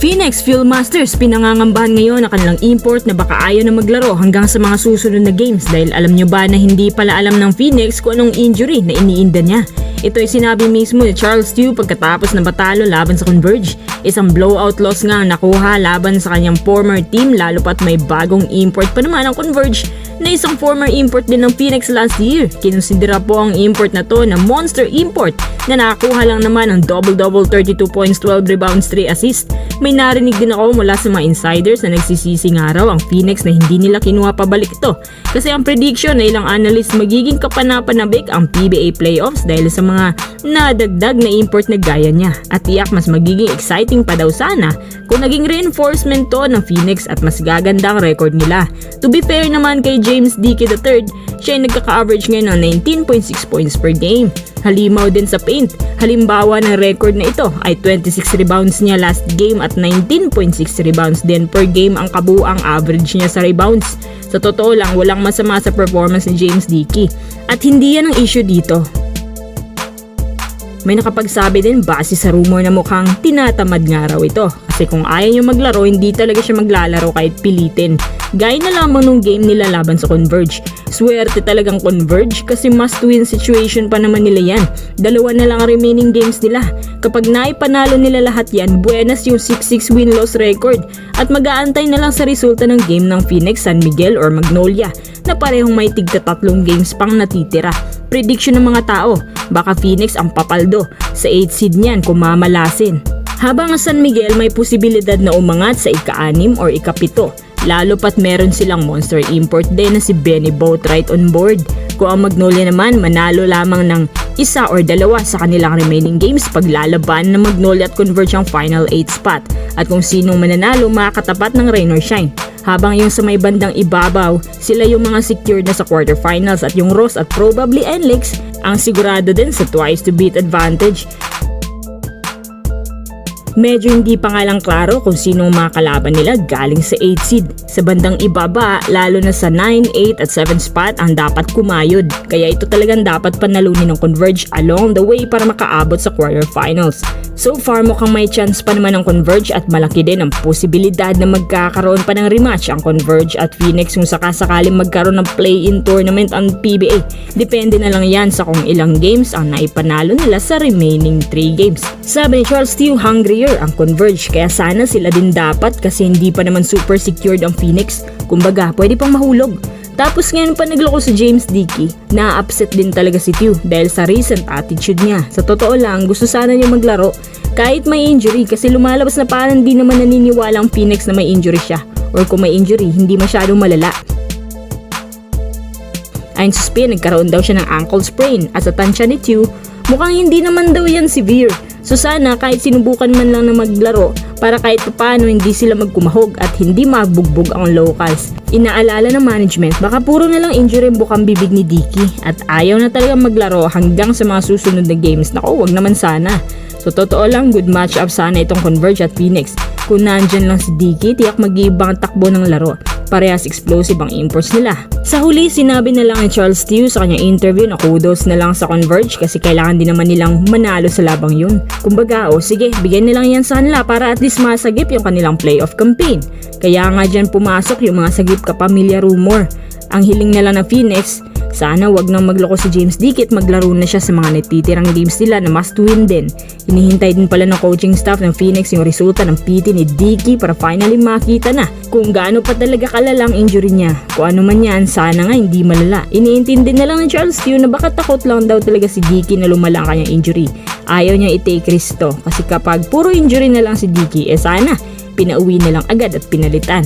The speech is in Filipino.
Phoenix Fieldmasters pinangangambahan ngayon ang kanilang import na baka ayaw na maglaro hanggang sa mga susunod na games dahil alam nyo ba na hindi pala alam ng Phoenix kung anong injury na iniinda niya. Ito ay sinabi mismo ni Charles Tew pagkatapos na batalo laban sa Converge. Isang blowout loss nga ang nakuha laban sa kanyang former team lalo pat may bagong import pa naman ang Converge na isang former import din ng Phoenix last year. Kinonsidera po ang import na to na monster import na nakakuha lang naman ng double-double 32 points, 12 rebounds, 3 assists. May narinig din ako mula sa mga insiders na nagsisisi nga raw ang Phoenix na hindi nila kinuha pabalik ito. Kasi ang prediction na ilang analysts magiging kapanapanabik ang PBA playoffs dahil sa mga nadagdag na import na gaya niya. At tiyak mas magiging exciting pa daw sana kung naging reinforcement to ng Phoenix at mas gaganda ang record nila. To be fair naman kay James Dickey III, siya ay nagkaka-average ngayon ng 19.6 points per game. Halimaw din sa paint. Halimbawa ng record na ito ay 26 rebounds niya last game at 19.6 rebounds din per game ang kabuang average niya sa rebounds. Sa totoo lang, walang masama sa performance ni James Dickey. At hindi yan ang issue dito. May nakapagsabi din base sa rumor na mukhang tinatamad nga raw ito. Kasi kung ayaw niyo maglaro, hindi talaga siya maglalaro kahit pilitin. Gaya na lamang nung game nila laban sa Converge. Swerte talagang Converge kasi must-win situation pa naman nila yan. Dalawa na lang ang remaining games nila. Kapag naipanalo nila lahat yan, buenas yung 6-6 win-loss record. At mag-aantay na lang sa resulta ng game ng Phoenix, San Miguel or Magnolia na parehong may tigta 3 games pang natitira. Prediction ng mga tao, baka Phoenix ang papaldo sa 8 seed niyan kung mamalasin. Habang ang San Miguel may posibilidad na umangat sa ika-6 or ika-7. Lalo pat meron silang monster import din na si Benny Boatwright on board. Kung ang Magnolia naman manalo lamang ng 1 or 2 sa kanilang remaining games paglalaban ng Magnolia at Converge ang final 8 spot. At kung sinong mananalo makakatapat ng rain or shine. Habang yung sa may bandang ibabaw, sila yung mga secured na sa quarterfinals at yung Ross at probably NLEX ang sigurado din sa twice to beat advantage. Medyo hindi pa nga lang klaro kung sinong mga kalaban nila galing sa 8 seed. Sa bandang ibaba, lalo na sa 9, 8 at 7 spot ang dapat kumayod. Kaya ito talagang dapat panalunin ng Converge along the way para makaabot sa quarterfinals. So far mukhang may chance pa naman ang Converge at malaki din ang posibilidad na magkakaroon pa ng rematch ang Converge at Phoenix kung sakasakaling magkaroon ng play-in tournament ang PBA. Depende na lang yan sa kung ilang games ang naipanalo nila sa remaining 3 games. Sabi ni Charles Tew, hungrier ang Converge kaya sana sila din dapat kasi hindi pa naman super secured ang Phoenix. Kumbaga, pwede pang mahulog. Tapos ngayon pa nagloko si James Dickey, na-upset din talaga si Tew dahil sa recent attitude niya. Sa totoo lang, gusto sana niya maglaro kahit may injury kasi lumalabas na parang di naman naniniwala ang Phoenix na may injury siya. Or kung may injury, hindi masyadong malala. Ayon sa Spin, nagkaroon daw siya ng ankle sprain at sa tansya ni Tew, mukhang hindi naman daw yan severe. So sana kahit sinubukan man lang na maglaro para kahit paano hindi sila magkumahog at hindi mabugbog ang locals. Inaalala ng management baka puro na lang injury ang bukang bibig ni Dickey at ayaw na talaga maglaro hanggang sa mga susunod na games. Naku, wag naman sana. So totoo lang, good matchup sana itong Converge at Phoenix. Kung nandyan lang si Dickey, tiyak mag-iibang takbo ng laro. Parehas explosive ang imports nila. Sa huli, sinabi na lang ni Charles Tew sa kanyang interview na kudos na lang sa Converge kasi kailangan din naman nilang manalo sa labang yun. Kumbaga, sige, bigyan nilang yan sa kanila para at least masagip yung kanilang playoff campaign. Kaya nga dyan pumasok yung mga sagip kapamilya rumor. Ang hiling nila na Phoenix, sana wag nang magloko si James Dickey at maglaro na siya sa mga natitirang games nila na must win din. Hinihintay din pala ng coaching staff ng Phoenix yung resulta ng PT ni Dickey para finally makita na kung gaano pa talaga kalalang injury niya. Kung ano man yan, sana nga hindi malala. Iniintindi na lang ng Charles Tew na baka takot lang daw talaga si Dickey na lumala ang kanyang injury. Ayaw niya i-take risk to kasi kapag puro injury na lang si Dickey, sana pinauwi na lang agad at pinalitan.